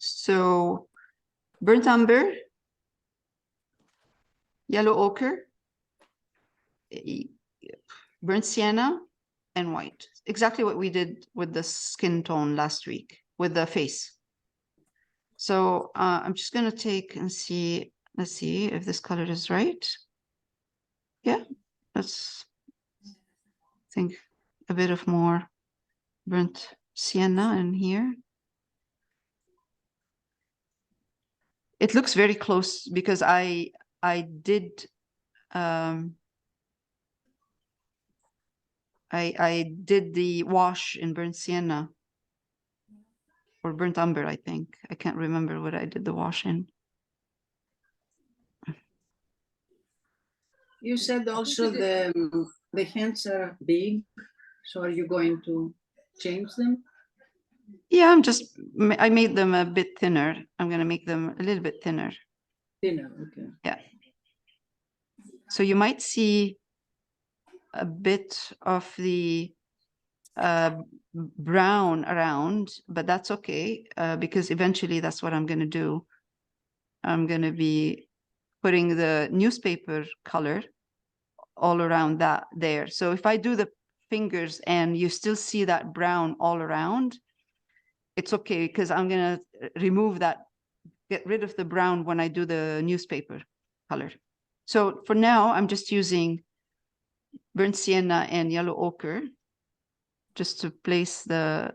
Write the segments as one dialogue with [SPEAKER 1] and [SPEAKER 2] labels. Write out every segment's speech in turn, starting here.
[SPEAKER 1] So burnt umber, yellow ochre, burnt sienna, and white. Exactly what we did with the skin tone last week with the face. So I'm just going to take and see, let's see if this color is right. Yeah, let's think a bit of more burnt sienna in here. It looks very close because I did I did the wash in burnt sienna or burnt umber, I think. I can't remember what I did the wash in.
[SPEAKER 2] You said also the hands are big, so are you going to change them?
[SPEAKER 1] Yeah, I made them a bit thinner. I'm going to make them a little bit thinner.
[SPEAKER 2] Thinner, okay.
[SPEAKER 1] Yeah. So you might see a bit of the brown around, but that's okay because eventually that's what I'm going to do. I'm going to be putting the newspaper color all around that there. So if I do the fingers and you still see that brown all around, it's okay because I'm going to remove that, get rid of the brown when I do the newspaper color. So for now, I'm just using burnt sienna and yellow ochre just to place the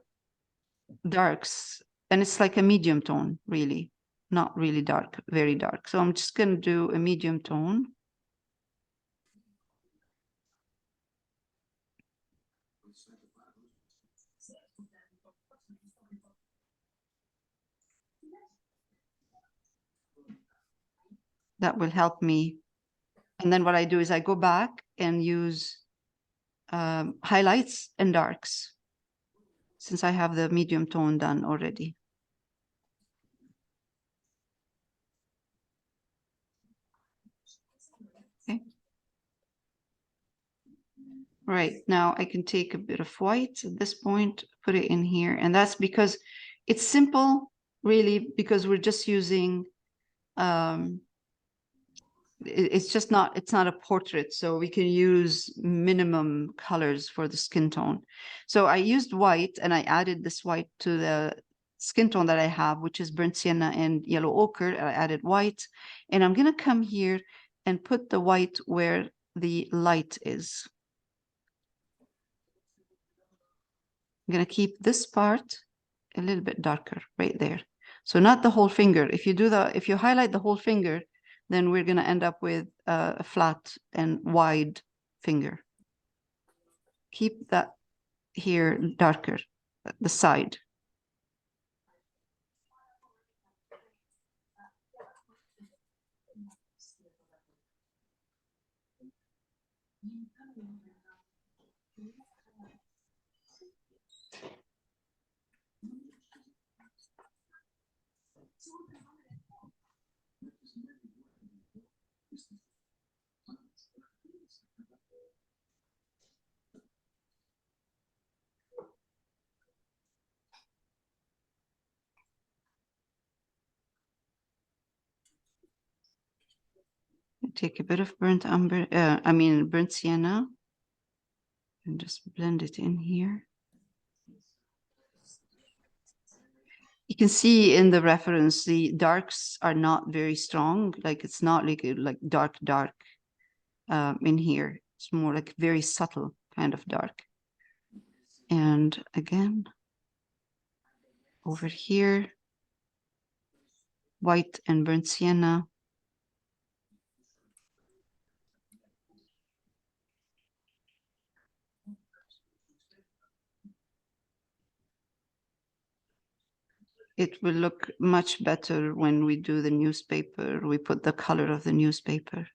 [SPEAKER 1] darks. And it's like a medium tone, really, not really dark, very dark. So I'm just going to do a medium tone. That will help me. And then what I do is I go back and use highlights and darks since I have the medium tone done already. Okay. Right, now I can take a bit of white at this point, put it in here. And that's because it's simple, really, because we're just using it's not a portrait, so we can use minimum colors for the skin tone. So I used white and I added this white to the skin tone that I have, which is burnt sienna and yellow ochre. I added white, and I'm going to come here and put the white where the light is. I'm going to keep this part a little bit darker right there. So not the whole finger. If you highlight the whole finger, then we're going to end up with a flat and wide finger. Keep that here darker, the side. Take a bit of burnt sienna, and just blend it in here. You can see in the reference, the darks are not very strong. Like it's not like dark in here. It's more like very subtle kind of dark. And again, over here, white and burnt sienna. It will look much better when we do the newspaper. We put the color of the newspaper.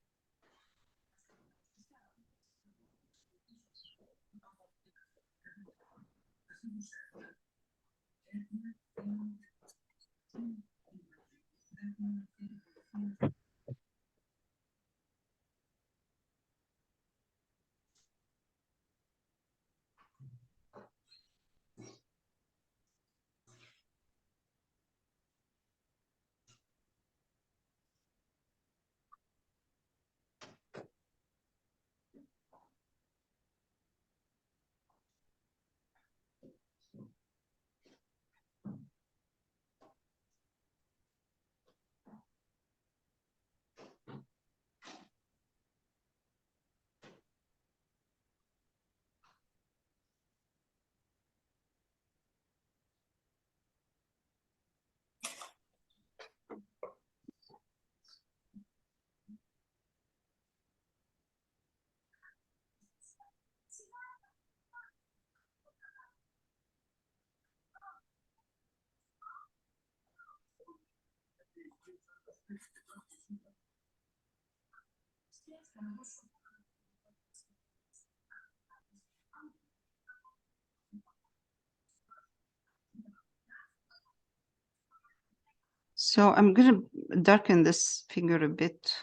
[SPEAKER 1] So I'm going to darken this figure a bit,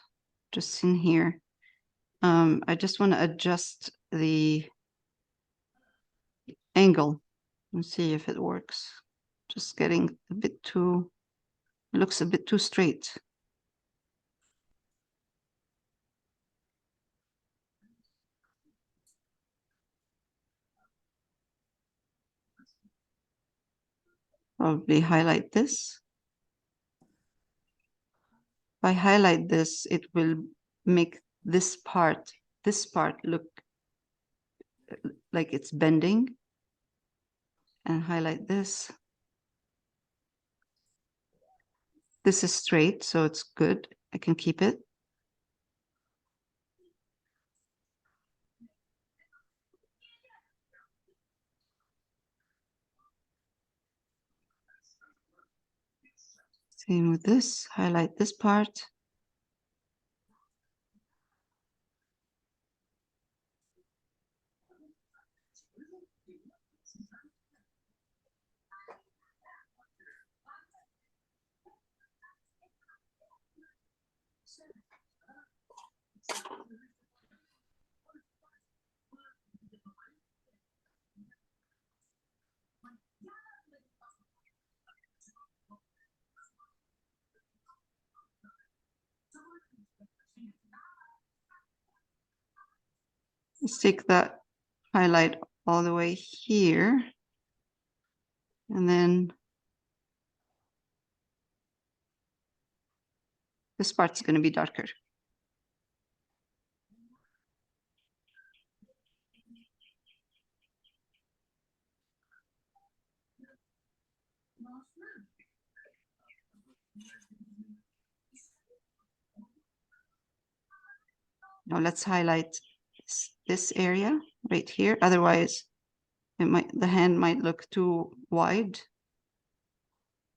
[SPEAKER 1] just in here. I just want to adjust the angle and see if it works. Just getting a bit too, it looks a bit too straight. Probably highlight this. If I highlight this, it will make this part look like it's bending. And highlight this. This is straight, so it's good. I can keep it. Same with this, highlight this part. Let's take that highlight all the way here. And then this part's going to be darker. Now let's highlight this area right here. Otherwise, the hand might look too wide.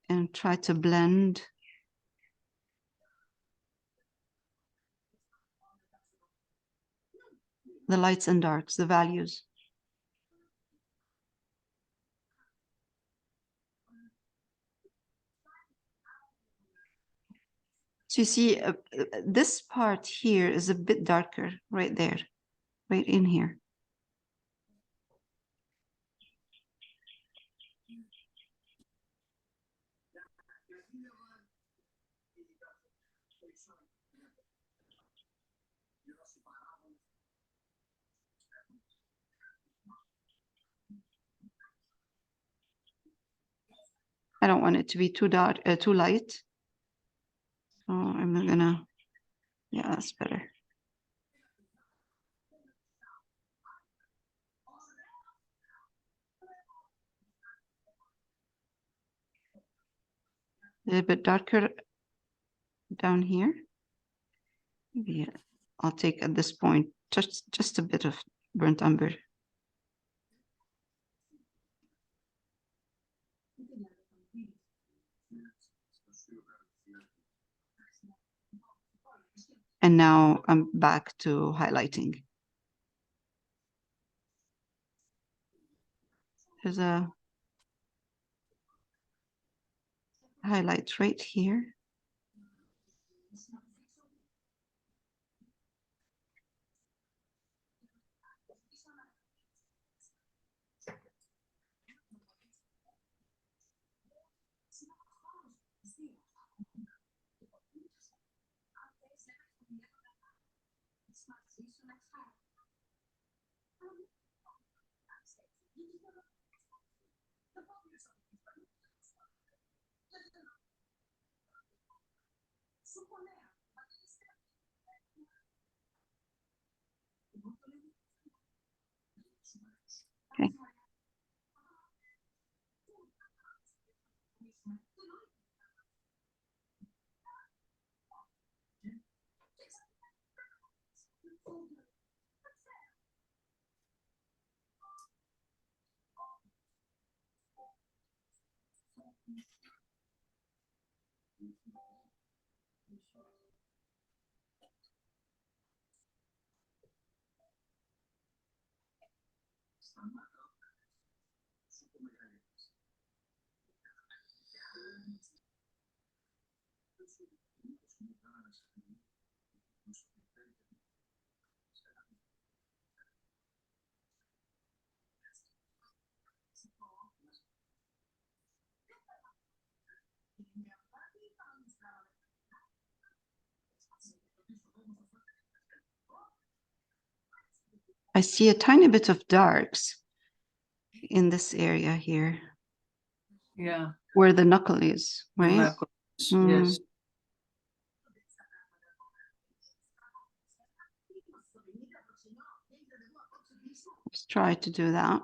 [SPEAKER 1] And try to blend the lights and darks, the values. So you see, this part here is a bit darker right there, right in here. I don't want it to be too dark, too light. So I'm not gonna, yeah, that's better. A little bit darker down here. Maybe I'll take at this point just a bit of burnt umber. And now I'm back to highlighting. There's a highlight right here. Okay. I see a tiny bit of darks in this area here.
[SPEAKER 2] Yeah.
[SPEAKER 1] Where the knuckle is,
[SPEAKER 2] The
[SPEAKER 1] right?
[SPEAKER 2] knuckles, yes.
[SPEAKER 1] Let's try to do that.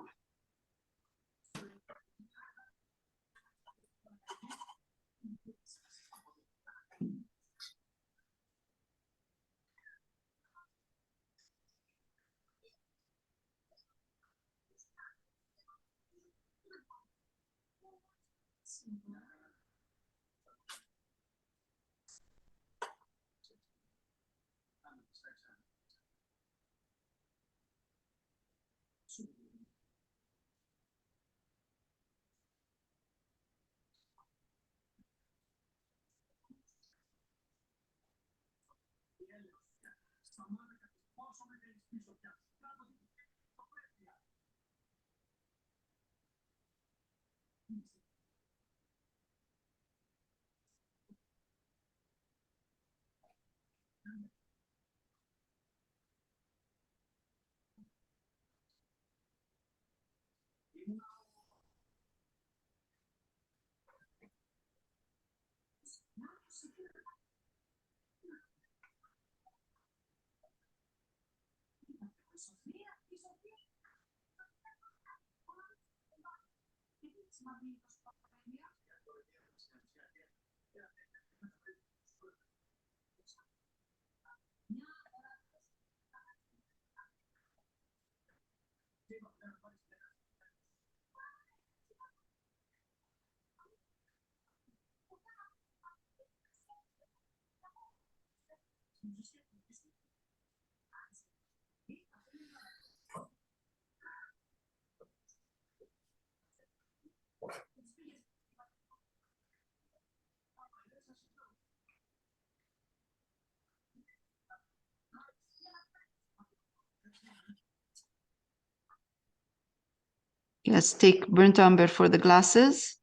[SPEAKER 1] Let's take burnt umber for the glasses.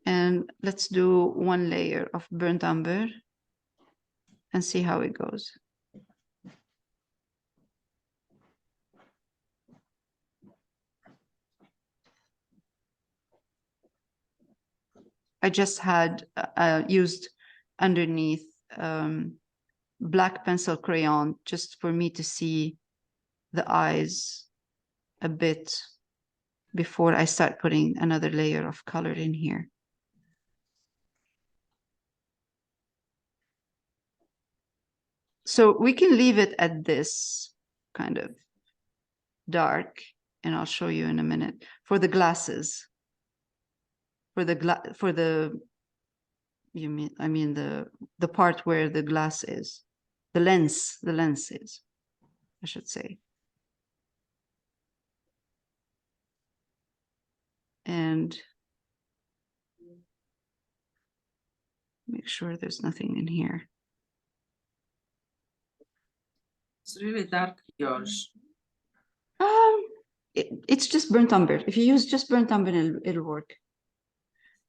[SPEAKER 1] And let's do one layer of burnt umber and see how it goes. I just had used underneath black pencil crayon just for me to see the eyes a bit before I start putting another layer of color in here. So we can leave it at this kind of dark, and I'll show you in a minute for the glasses. For the I mean the part where the glass is, the lens is, I should say. And make sure there's nothing in here.
[SPEAKER 2] It's really dark, yours.
[SPEAKER 1] It's just burnt umber. If you use just burnt umber, it'll work.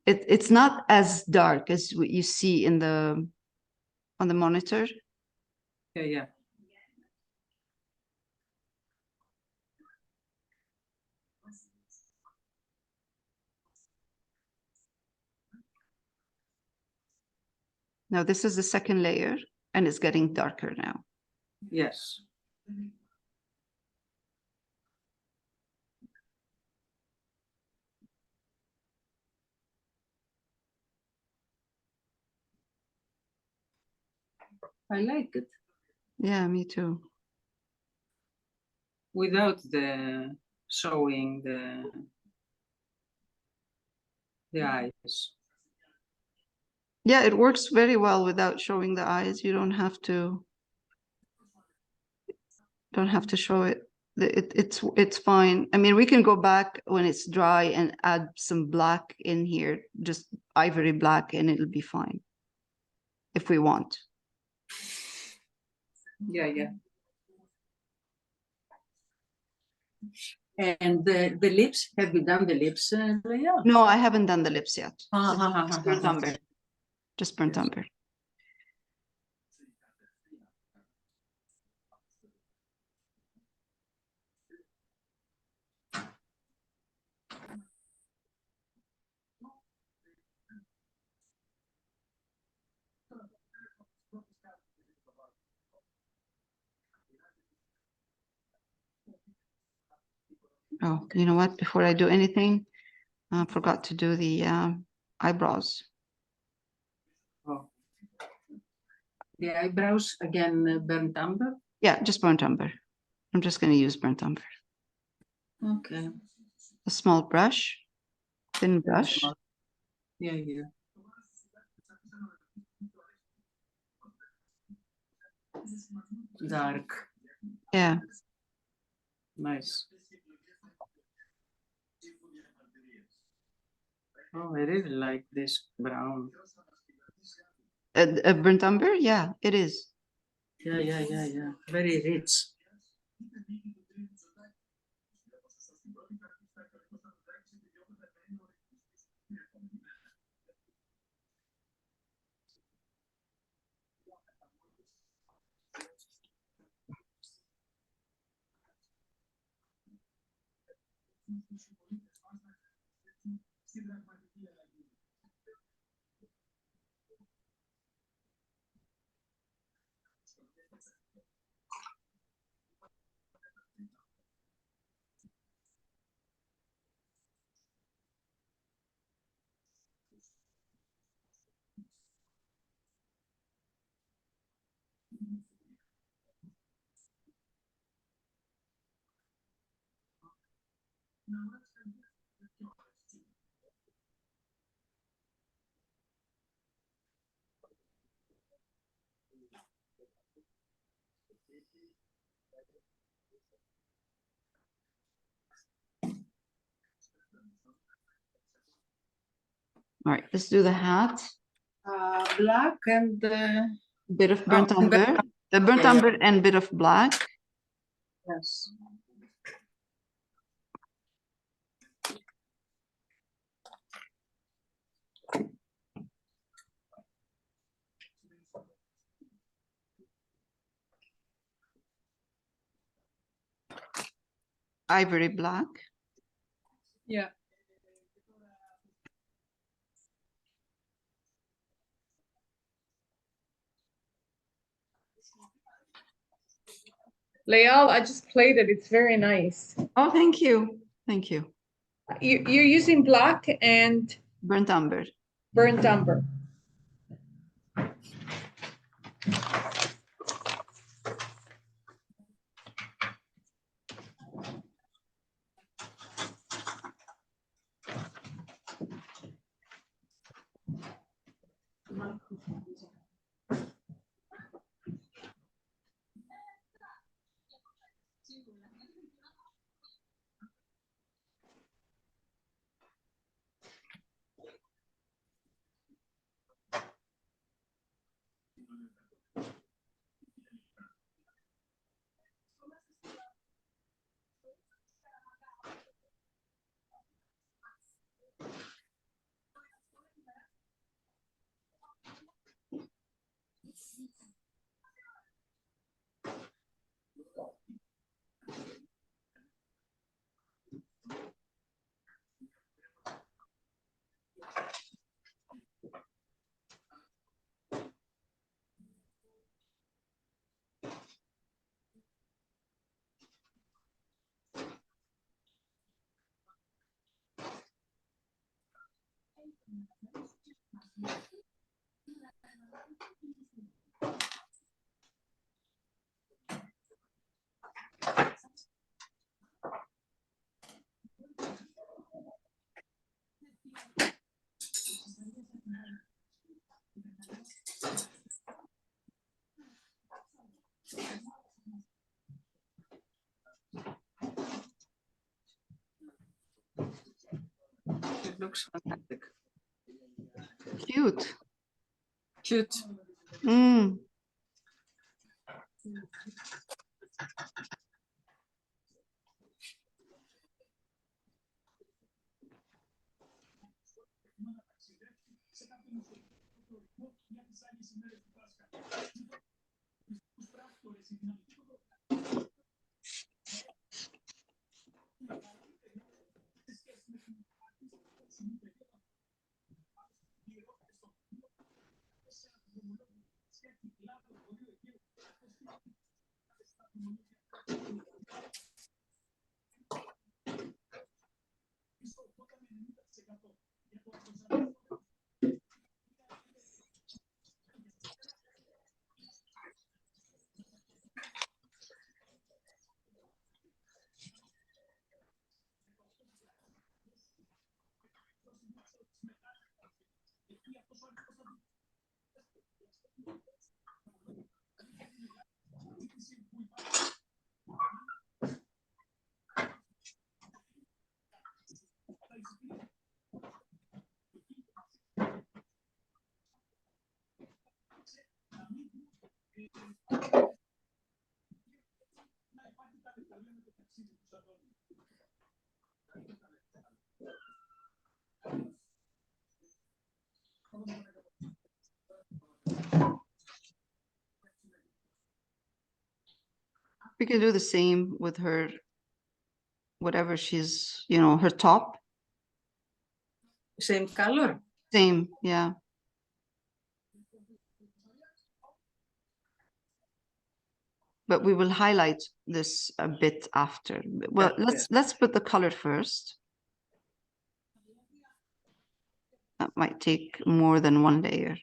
[SPEAKER 1] It's not as dark as what you see in on the monitor.
[SPEAKER 2] Yeah, yeah.
[SPEAKER 1] Now this is the second layer, and it's getting darker now.
[SPEAKER 2] Yes. I like it.
[SPEAKER 1] Yeah, me too.
[SPEAKER 2] Without the showing the eyes.
[SPEAKER 1] Yeah, it works very well without showing the eyes. You don't have to. Don't have to show it. It's fine. I mean, we can go back when it's dry and add some black in here, just ivory black, and it'll be fine if we want.
[SPEAKER 2] Yeah, yeah. And the lips, have you done the lips, Leah?
[SPEAKER 1] No, I haven't done the lips yet. Just burnt
[SPEAKER 2] Ah,
[SPEAKER 1] umber. Just burnt
[SPEAKER 2] Yes.
[SPEAKER 1] umber. Oh, you know what? Before I do anything, I forgot to do the eyebrows.
[SPEAKER 2] Oh. The eyebrows, again, burnt umber?
[SPEAKER 1] Yeah, just burnt umber. I'm just going to use burnt umber.
[SPEAKER 2] Okay.
[SPEAKER 1] A small brush, thin brush.
[SPEAKER 2] Yeah, yeah. Dark.
[SPEAKER 1] Yeah.
[SPEAKER 2] Nice. Oh, I really like this brown.
[SPEAKER 1] Burnt umber? Yeah, it is.
[SPEAKER 2] Yeah, yeah, yeah, yeah. Very rich.
[SPEAKER 1] All right, let's do the hat.
[SPEAKER 2] Black and
[SPEAKER 1] Bit of burnt
[SPEAKER 2] and burnt
[SPEAKER 1] umber. The burnt
[SPEAKER 2] Yeah, yeah.
[SPEAKER 1] umber and bit of black.
[SPEAKER 2] yes.
[SPEAKER 1] Ivory black.
[SPEAKER 2] Yeah.
[SPEAKER 3] Layal, I just played it. It's very nice.
[SPEAKER 1] Oh, thank you. Thank you.
[SPEAKER 3] You're using black and
[SPEAKER 1] Burnt umber.
[SPEAKER 3] burnt umber.
[SPEAKER 2] It looks fantastic.
[SPEAKER 1] Cute.
[SPEAKER 2] Cute.
[SPEAKER 1] Mm. We can do the same with her, whatever she's, you know, her top.
[SPEAKER 2] Same color.
[SPEAKER 1] Same, yeah. But we will highlight this a bit after. Well,
[SPEAKER 2] Yeah,
[SPEAKER 1] let's put the color first. That might take more than one layer.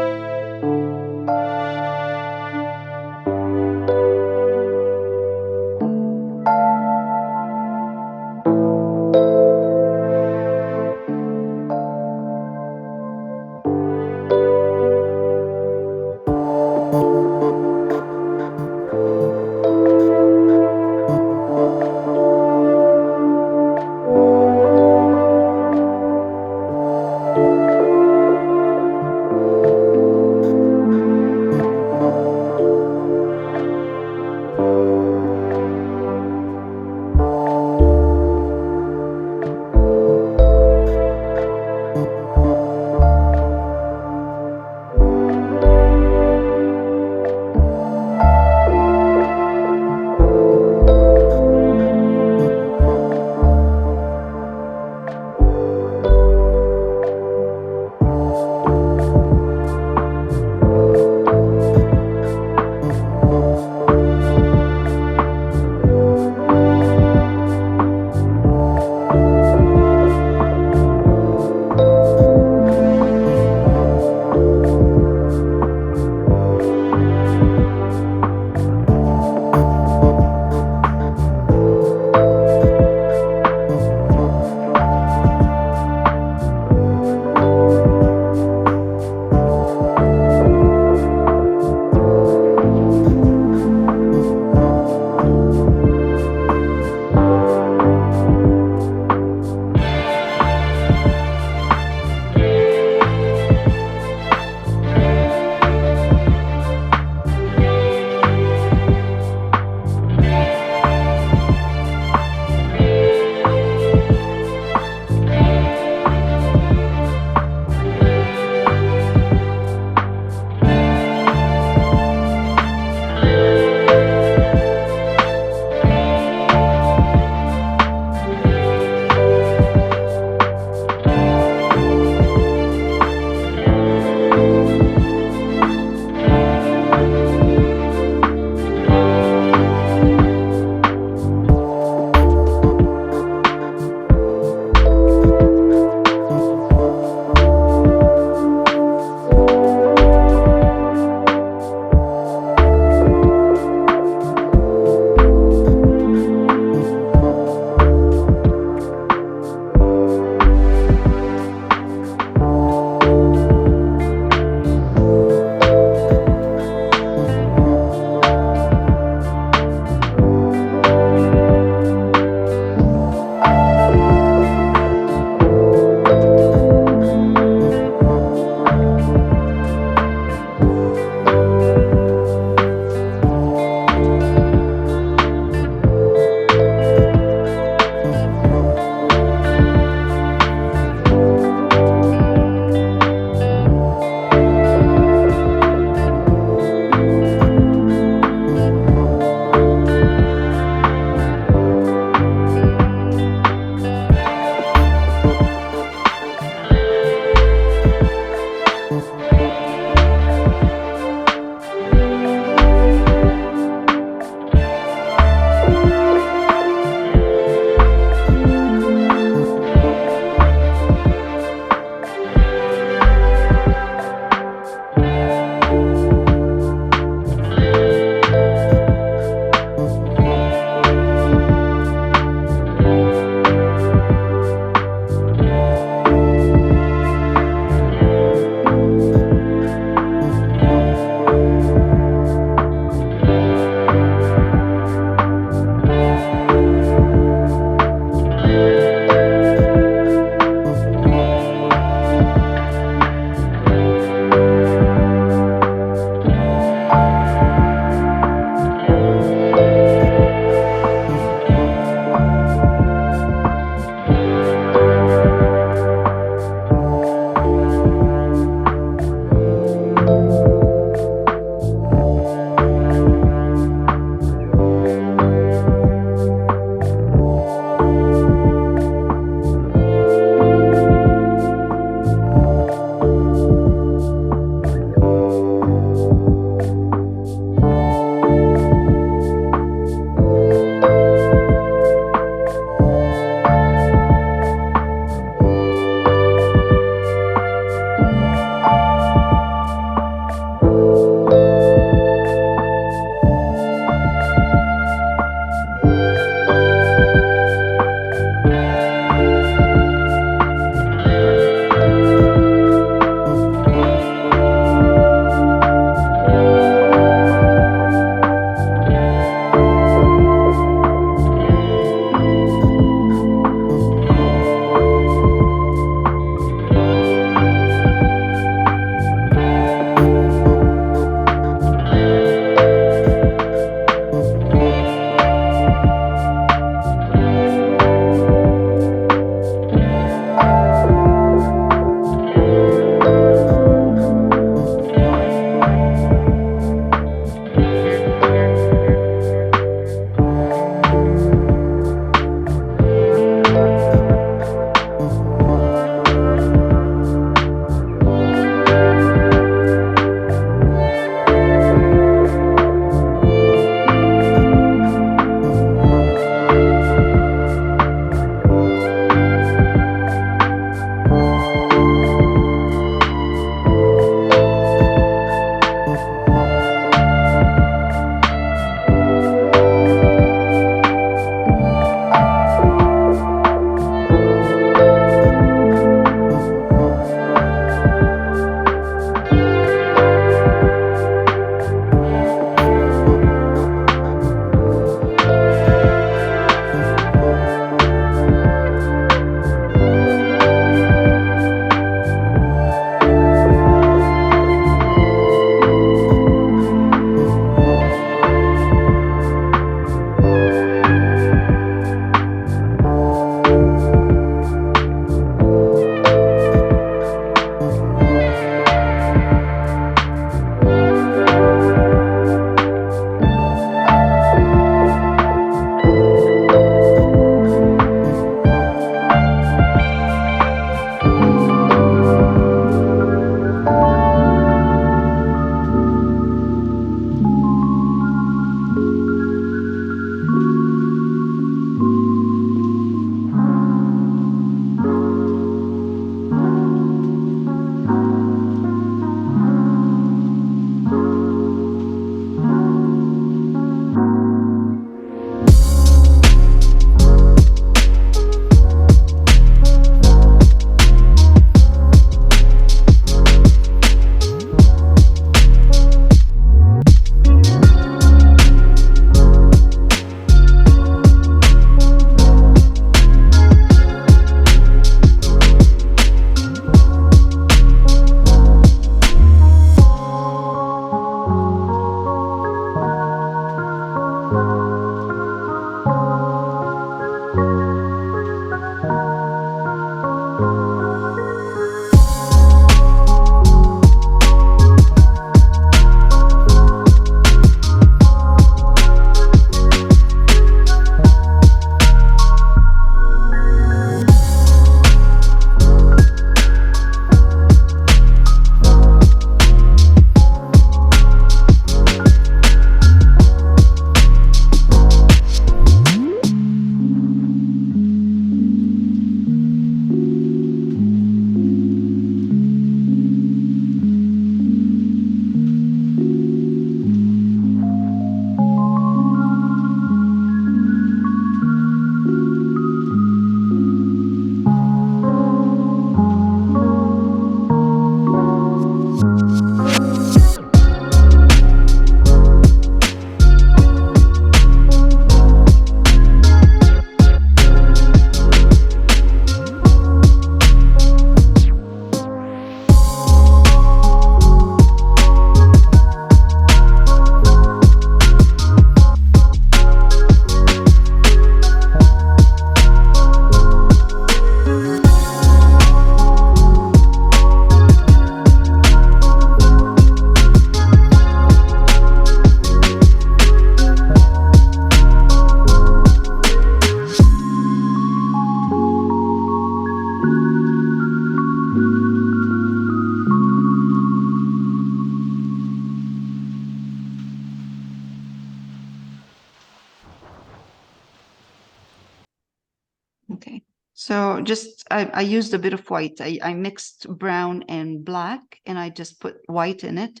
[SPEAKER 1] So just, I used a bit of white. I mixed brown and black, and I just put white in it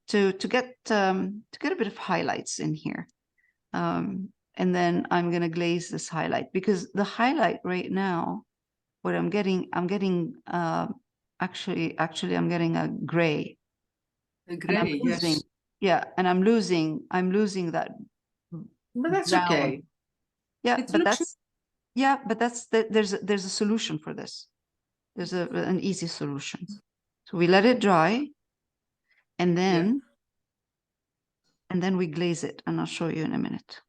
[SPEAKER 1] to get a bit of highlights in here. And then I'm gonna glaze this highlight, because the highlight right now, what I'm getting actually I'm getting a gray.
[SPEAKER 2] The
[SPEAKER 1] And I'm
[SPEAKER 2] gray,
[SPEAKER 1] losing,
[SPEAKER 2] yes.
[SPEAKER 1] yeah, and I'm losing that
[SPEAKER 2] But that's
[SPEAKER 1] brown.
[SPEAKER 2] okay.
[SPEAKER 1] Yeah,
[SPEAKER 2] It
[SPEAKER 1] but
[SPEAKER 2] looks
[SPEAKER 1] that's there's a solution for this. There's an easy solution. So we let it dry, and then we glaze it, and I'll show you in a minute.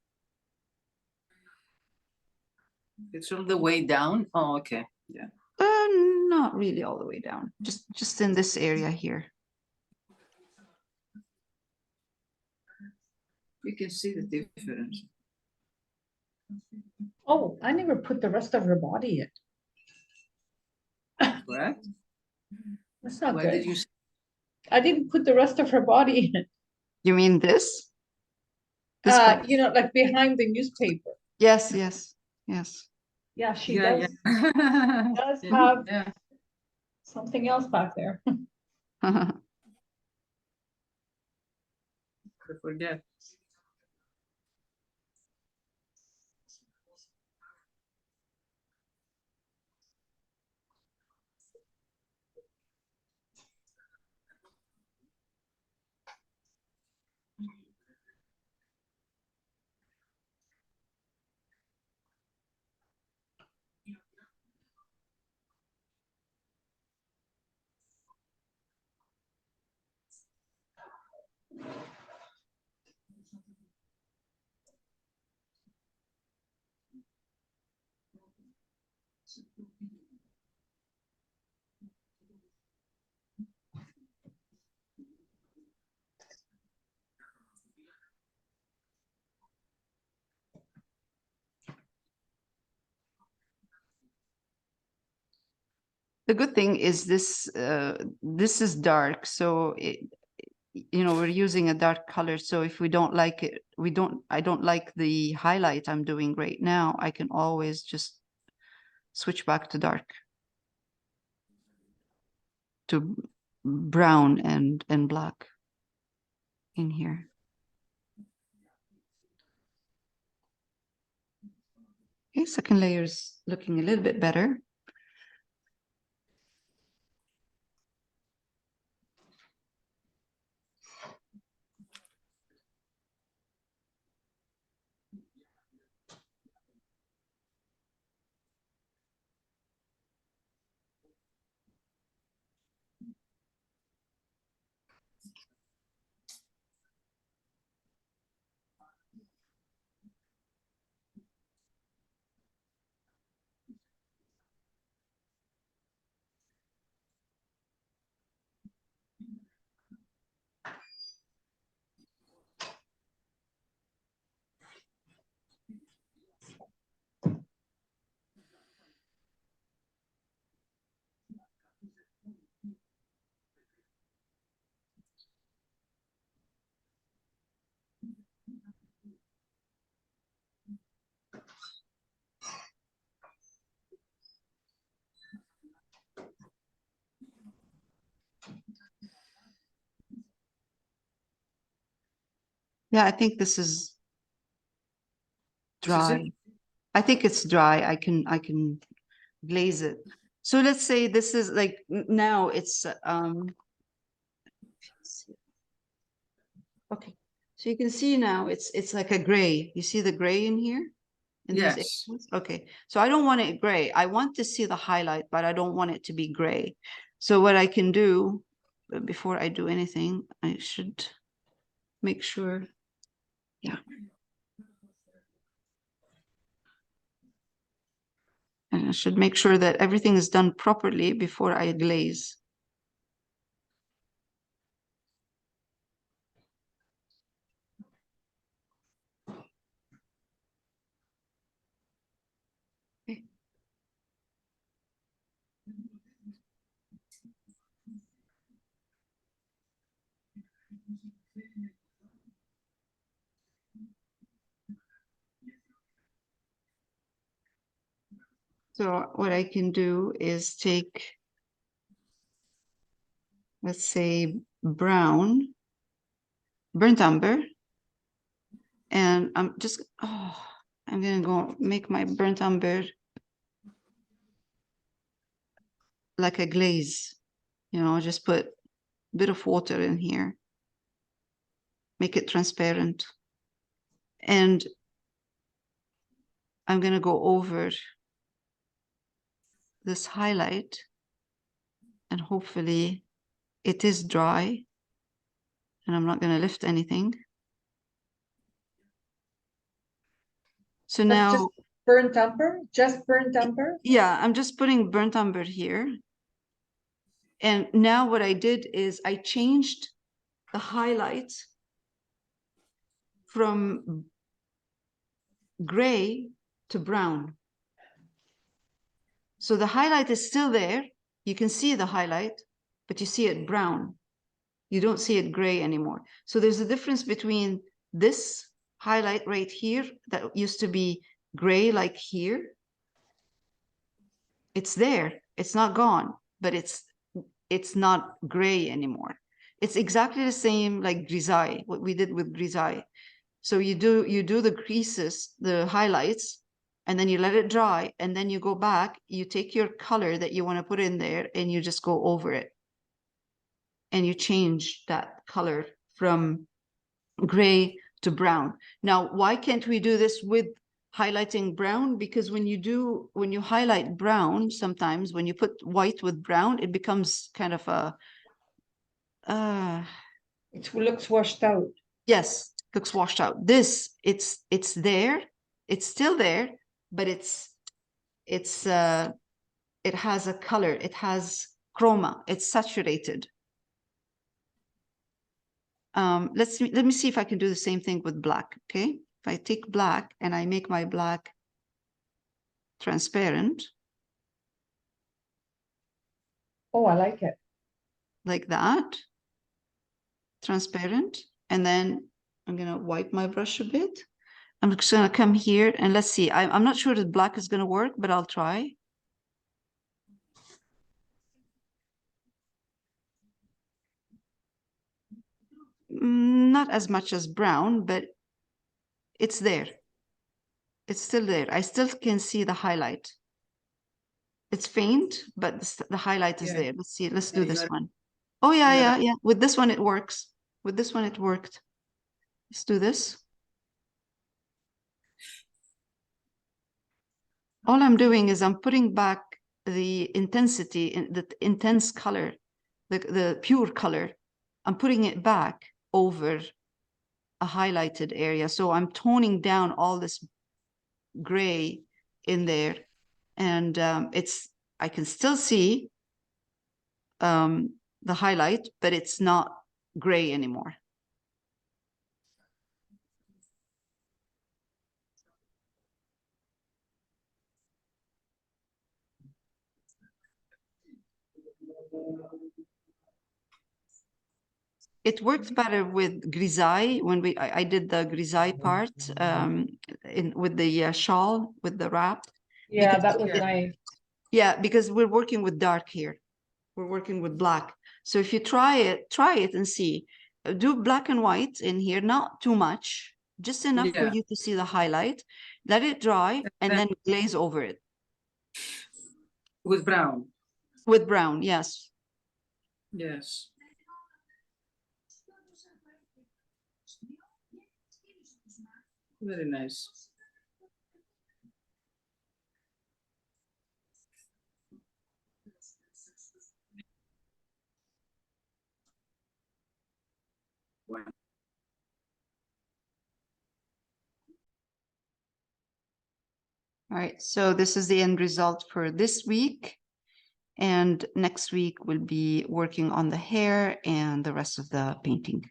[SPEAKER 2] it's all the way down. Oh, okay. Yeah.
[SPEAKER 1] Not really all the way down, just in this area here.
[SPEAKER 2] You can see the difference.
[SPEAKER 3] Oh, I never put the rest of her body in.
[SPEAKER 2] Correct?
[SPEAKER 3] That's not
[SPEAKER 2] Where
[SPEAKER 3] good.
[SPEAKER 2] did you see?
[SPEAKER 3] I didn't put the rest of her body in.
[SPEAKER 1] You mean this? This part?
[SPEAKER 3] You know, like behind the newspaper.
[SPEAKER 1] Yes, yes, yes.
[SPEAKER 3] Yeah, she
[SPEAKER 2] Yeah,
[SPEAKER 3] does
[SPEAKER 2] yeah.
[SPEAKER 3] have
[SPEAKER 2] Yeah.
[SPEAKER 3] something else back there.
[SPEAKER 2] I forget.
[SPEAKER 1] The good thing is this is dark, so we're using a dark color. So if we don't like it, I don't like the highlight I'm doing right now, I can always just switch back to dark, to brown and black in here. Okay, second layer is looking a little bit better. Yeah, I think this is
[SPEAKER 2] This is it?
[SPEAKER 1] dry. I think it's dry. I can glaze it. So let's say this is like now it's okay. So you can see now it's like a gray. You see the gray in here? In these
[SPEAKER 2] Yes.
[SPEAKER 1] areas? Okay. So I don't want it gray. I want to see the highlight, but I don't want it to be gray. So what I can do, before I do anything, I should make sure. Yeah. And I should make sure that everything is done properly before I glaze. Okay. So what I can do is take, let's say, brown, burnt umber, and I'm just, I'm gonna go make my burnt umber like a glaze, just put a bit of water in here, make it transparent. And I'm gonna go over this highlight, and hopefully it is dry and I'm not going to lift anything. So
[SPEAKER 3] That's
[SPEAKER 1] now,
[SPEAKER 3] just burnt umber, just burnt umber.
[SPEAKER 1] yeah, I'm just putting burnt umber here. And now what I did is I changed the highlight from gray to brown. So the highlight is still there. You can see the highlight, but you see it brown. You don't see it gray anymore. So there's a difference between this highlight right here that used to be gray like here. It's there. It's not gone, but it's not gray anymore. It's exactly the same like grisaille, what we did with grisaille. So you do the creases, the highlights, and then you let it dry, and then you go back, you take your color that you want to put in there, and you just go over it. And you change that color from gray to brown. Now, why can't we do this with highlighting brown? Because when you highlight brown, sometimes when you put white with brown, it becomes kind of a,
[SPEAKER 3] It looks washed out.
[SPEAKER 1] yes, looks washed out. This, it's there, it's still there, but it has a color, it has chroma, it's saturated. Let me see if I can do the same thing with black, okay? If I take black and I make my black transparent.
[SPEAKER 3] Oh, I like it.
[SPEAKER 1] Like that, transparent. And then I'm gonna wipe my brush a bit. I'm just gonna come here and let's see. I'm not sure that black is gonna work, but I'll try. Not as much as brown, but it's there. It's still there. I still can see the highlight. It's faint, but the highlight is there. Let's see. Let's do this one. Oh, yeah. With this one, it works. With this one, it worked. Let's do this. All I'm doing is I'm putting back the intensity, the intense color, the pure color. I'm putting it back over a highlighted area. So I'm toning down all this gray in there. And I can still see the highlight, but it's not gray anymore. It works better with grisaille when I did the grisaille part with the shawl, with the wrap.
[SPEAKER 3] Yeah, that was nice.
[SPEAKER 1] Yeah, because we're working with dark here. We're working with black. So if you try it and see. Do black and white in here, not too much, just enough for you to see the highlight. Let it dry and then glaze over it.
[SPEAKER 2] With brown.
[SPEAKER 1] With brown, yes.
[SPEAKER 2] Yes. Very nice.
[SPEAKER 1] All right, so this is the end result for this week. And next week we'll be working on the hair and the rest of the painting.